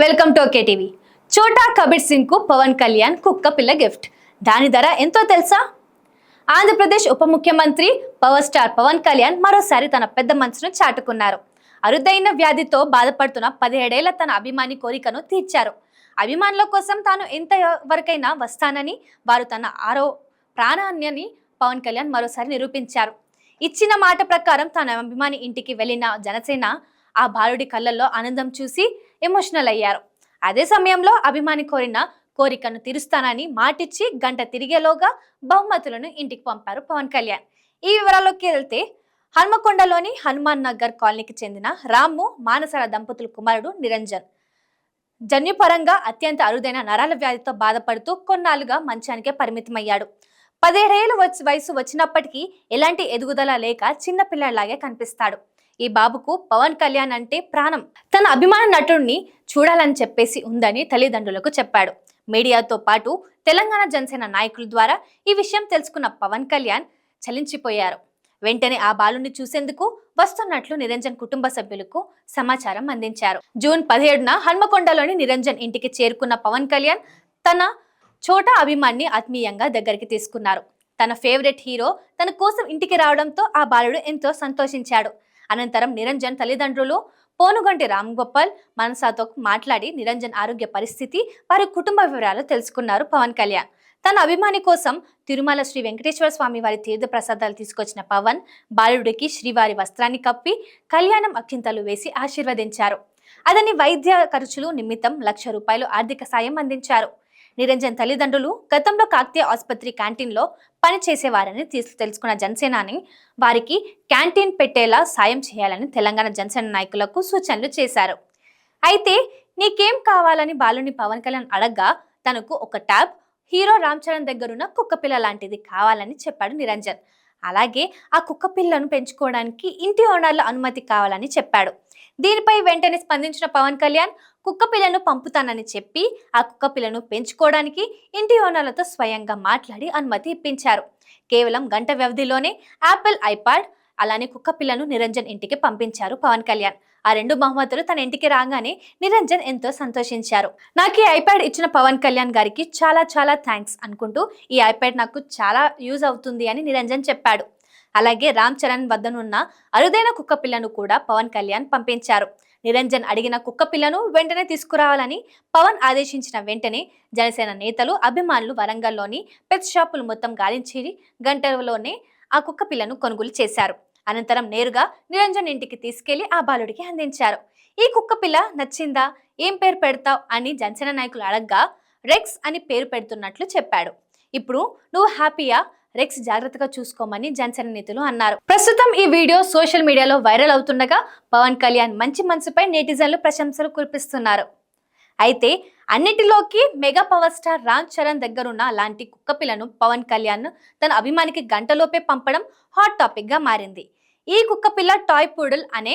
Welcome to okay TV. చోటా కబీర్ సింగ్ కు పవన్ కళ్యాణ్ కుక్క పిల్ల గిఫ్ట్. దాని ధర ఎంతో తెలుసా? ఆంధ్రప్రదేశ్ ఉప ముఖ్యమంత్రి పవర్ స్టార్ పవన్ కళ్యాణ్ మరోసారి తన పెద్ద మనసును చాటుకున్నారు. అరుదైన వ్యాధితో బాధపడుతున్న 17 ఏళ్ల తన అభిమాని కోరికను తీర్చారు. అభిమానుల కోసం తాను ఎంత వరకైనా వస్తానని, వారు తన ప్రాణాన్ని పవన్ కళ్యాణ్ మరోసారి నిరూపించారు. ఇచ్చిన మాట ప్రకారం తన అభిమాని ఇంటికి వెళ్లిన జనసేన ఆ బాలుడి కళ్ళల్లో ఆనందం చూసి ఎమోషనల్ అయ్యారు. అదే సమయంలో అభిమాని కోరిన కోరికను తీరుస్తానని మాటిచ్చి గంట తిరిగేలోగా బహుమతులను ఇంటికి పంపారు పవన్ కళ్యాణ్. ఈ వివరాల్లోకి వెళ్తే, హన్మకొండలోని హనుమాన్ నగర్ కాలనీకి చెందిన రాము మానసర దంపతుల కుమారుడు నిరంజన్ జన్యుపరంగా అత్యంత అరుదైన నరాల వ్యాధితో బాధపడుతూ కొన్నాళ్లుగా మంచానికే పరిమితమయ్యాడు. 17 ఏళ్ల వయసు వచ్చినప్పటికీ ఎలాంటి ఎదుగుదల లేక చిన్న పిల్లలాగే కనిపిస్తాడు. ఈ బాబుకు పవన్ కళ్యాణ్ అంటే ప్రాణం. తన అభిమాన నటుడిని చూడాలని చెప్పేసి ఉందని తల్లిదండ్రులకు చెప్పాడు. మీడియాతో పాటు తెలంగాణ జనసేన నాయకుల ద్వారా ఈ విషయం తెలుసుకున్న పవన్ కళ్యాణ్ చలించిపోయారు. వెంటనే ఆ బాలుని చూసేందుకు వస్తున్నట్లు నిరంజన్ కుటుంబ సభ్యులకు సమాచారం అందించారు. జూన్ 17న హన్మకొండలోని నిరంజన్ ఇంటికి చేరుకున్న పవన్ కళ్యాణ్ తన చోటా అభిమాన్ని ఆత్మీయంగా దగ్గరికి తీసుకున్నారు. తన ఫేవరెట్ హీరో తన కోసం ఇంటికి రావడంతో ఆ బాలుడు ఎంతో సంతోషించాడు. అనంతరం నిరంజన్ తల్లిదండ్రులు పోనుగంటి రామ్గోపాల్ మనసాతో మాట్లాడి నిరంజన్ ఆరోగ్య పరిస్థితి, వారి కుటుంబ వివరాలు తెలుసుకున్నారు పవన్ కళ్యాణ్. తన అభిమాని కోసం తిరుమల శ్రీ వెంకటేశ్వర స్వామి వారి తీర్థ ప్రసాదాలు తీసుకొచ్చిన పవన్ బాలుడికి శ్రీవారి వస్త్రాన్ని కప్పి కళ్యాణం అక్షింతలు వేసి ఆశీర్వదించారు. అతని వైద్య ఖర్చులు నిమిత్తం ₹1,00,000 ఆర్థిక సాయం అందించారు. నిరంజన్ తల్లిదండ్రులు గతంలో కాకతీయ ఆసుపత్రి క్యాంటీన్లో పనిచేసేవారని తెలుసుకున్న జనసేనాని వారికి క్యాంటీన్ పెట్టేలా సాయం చేయాలని తెలంగాణ జనసేన నాయకులకు సూచనలు చేశారు. అయితే నీకేం కావాలని బాలుని పవన్ కళ్యాణ్ అడగ్గా తనకు ఒక ట్యాబ్, హీరో రామ్ చరణ్ దగ్గరున్న కుక్కపిల్ల లాంటిది కావాలని చెప్పాడు నిరంజన్. అలాగే ఆ కుక్కపిల్లను పెంచుకోవడానికి ఇంటి ఓనర్ల అనుమతి కావాలని చెప్పాడు. దీనిపై వెంటనే స్పందించిన పవన్ కళ్యాణ్ కుక్కపిల్లను పంపుతానని చెప్పి ఆ కుక్కపిల్లను పెంచుకోవడానికి ఇంటి ఓనర్లతో స్వయంగా మాట్లాడి అనుమతి ఇప్పించారు. కేవలం గంట వ్యవధిలోనే యాపిల్ ఐప్యాడ్ అలానే కుక్కపిల్లను నిరంజన్ ఇంటికి పంపించారు పవన్ కళ్యాణ్. ఆ 2 బహుమతులు తన ఇంటికి రాగానే నిరంజన్ ఎంతో సంతోషించారు. నాకు ఈ ఐప్యాడ్ ఇచ్చిన పవన్ కళ్యాణ్ గారికి చాలా చాలా థ్యాంక్స్ అనుకుంటూ, ఈ ఐప్యాడ్ నాకు చాలా యూజ్ అవుతుంది అని నిరంజన్ చెప్పాడు. అలాగే రామ్ చరణ్ వద్దనున్న అరుదైన కుక్కపిల్లను కూడా పవన్ కళ్యాణ్ పంపించారు. నిరంజన్ అడిగిన కుక్కపిల్లను వెంటనే తీసుకురావాలని పవన్ ఆదేశించిన వెంటనే జనసేన నేతలు, అభిమానులు వరంగల్లోని పెట్ షాపులు మొత్తం గాలించి గంటలోనే ఆ కుక్కపిల్లను కొనుగోలు చేశారు. అనంతరం నేరుగా నిరంజన్ ఇంటికి తీసుకెళ్లి ఆ బాలుడికి అందించారు. ఈ కుక్కపిల్ల నచ్చిందా, ఏం పేరు పెడతావ్ అని జనసేన నాయకులు అడగ్గా రెక్స్ అని పేరు పెడుతున్నట్లు చెప్పాడు. ఇప్పుడు నువ్వు హ్యాపీయా? రెక్స్ జాగ్రత్తగా చూసుకోమని జనసేన నేతలు అన్నారు. ప్రస్తుతం ఈ వీడియో సోషల్ మీడియాలో వైరల్ అవుతుండగా పవన్ కళ్యాణ్ మంచి మనసుపై నెటిజన్లు ప్రశంసలు కురిపిస్తున్నారు. అయితే అన్నిటిలోకి mega power star Ram Charan దగ్గరున్న లాంటి కుక్కపిల్లను పవన్ కళ్యాణ్ తన అభిమానికి గంటలోపే పంపడం హాట్ టాపిక్ గా మారింది. ఈ కుక్కపిల్ల టాయ్ పూడల్ అనే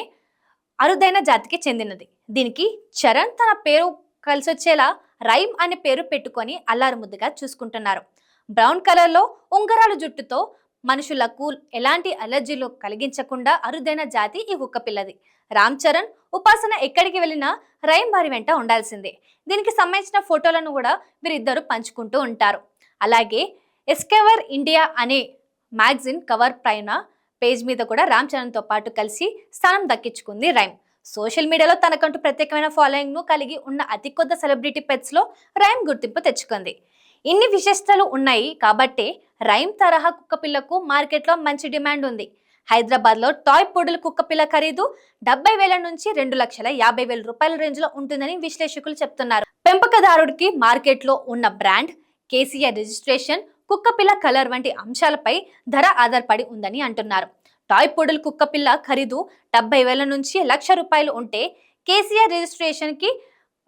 అరుదైన జాతికి చెందినది. దీనికి చరణ్ తన పేరు కలిసొచ్చేలా రైమ్ అనే పేరు పెట్టుకొని అల్లారు ముద్దుగా చూసుకుంటున్నారు. బ్రౌన్ కలర్ లో ఉంగరాల జుట్టుతో మనుషులకు ఎలాంటి అలర్జీలు కలిగించకుండా అరుదైన జాతి ఈ కుక్కపిల్లది. రామ్ చరణ్, ఉపాసన ఎక్కడికి వెళ్ళినా రైమ్ వారి వెంట ఉండాల్సిందే. దీనికి సంబంధించిన ఫోటోలను కూడా వీరిద్దరు పంచుకుంటూ ఉంటారు. అలాగే ఎస్కెవర్ ఇండియా అనే మ్యాగజైన్ కవర్ పైన పేజ్ మీద కూడా రామ్ చరణ్ తో పాటు కలిసి స్థానం దక్కించుకుంది రైమ్. సోషల్ మీడియాలో తనకంటూ ప్రత్యేకమైన ఫాలోయింగ్ ను కలిగి ఉన్న అతి కొద్ది సెలబ్రిటీ పెట్స్ లో రైమ్ గుర్తింపు తెచ్చుకుంది. ఇన్ని విశేషతలు ఉన్నాయి కాబట్టే రైమ్ తరహా కుక్కపిల్లకు మార్కెట్లో మంచి డిమాండ్ ఉంది. హైదరాబాద్ లో టాయ్ పొడుల కుక్కపిల్ల ఖరీదు 70,000 నుంచి ₹2,50,000 రేంజ్ లో ఉంటుందని విశ్లేషకులు చెప్తున్నారు. పెంపకదారుడికి మార్కెట్లో ఉన్న బ్రాండ్, కేసీఆర్ రిజిస్ట్రేషన్, కుక్కపిల్ల కలర్ వంటి అంశాలపై ధర ఆధారపడి ఉందని అంటున్నారు. టాయ్ పొడుల కుక్కపిల్ల ఖరీదు 70,000 నుంచి ₹1,00,000 ఉంటే కేసీఆర్ రిజిస్ట్రేషన్ కి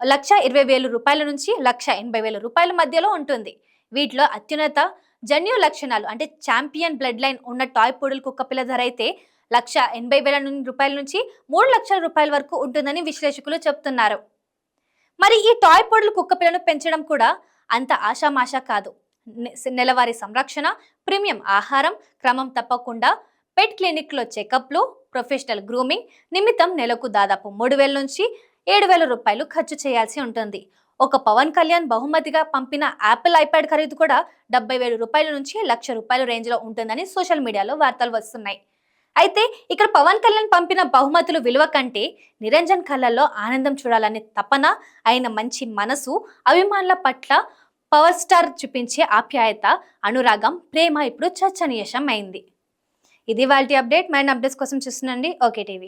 ₹1,20,000 నుంచి ₹1,80,000 మధ్యలో ఉంటుంది. వీటిలో అత్యున్నత జన్యు లక్షణాలు అంటే ఛాంపియన్ బ్లడ్ లైన్ ఉన్న టాయ్ పొడుల కుక్కపిల్ల ధర అయితే ₹1,80,000 నుంచి ₹3,00,000 వరకు ఉంటుందని విశ్లేషకులు చెప్తున్నారు. మరి ఈ టాయ్ పొడుల కుక్కపిల్లను పెంచడం కూడా అంత ఆషామాషా కాదు. నెలవారీ సంరక్షణ, ప్రీమియం ఆహారం, క్రమం తప్పకుండా పెట్ క్లినిక్లో చెకప్లు, ప్రొఫెషనల్ గ్రూమింగ్ నిమిత్తం నెలకు దాదాపు 3,000 నుంచి రూ. 7,000 ఖర్చు చేయాల్సి ఉంటుంది. ఒక పవన్ కళ్యాణ్ బహుమతిగా పంపిన యాపిల్ ఐప్యాడ్ ఖరీదు కూడా 70,000 నుంచి ₹1,00,000 రేంజ్లో ఉంటుందని సోషల్ మీడియాలో వార్తలు వస్తున్నాయి. అయితే ఇక్కడ పవన్ కళ్యాణ్ పంపిన బహుమతులు విలువ కంటే నిరంజన్ కళ్ళల్లో ఆనందం చూడాలనే తపన, ఆయన మంచి మనసు, అభిమానుల పట్ల పవర్ స్టార్ చూపించే ఆప్యాయత, అనురాగం, ప్రేమ ఇప్పుడు చర్చనీయాంశం అయింది. ఇది వాళ్ళ అప్డేట్. మరిన్ని అప్డేట్స్ కోసం చూస్తుండండి ఓకే టీవీ.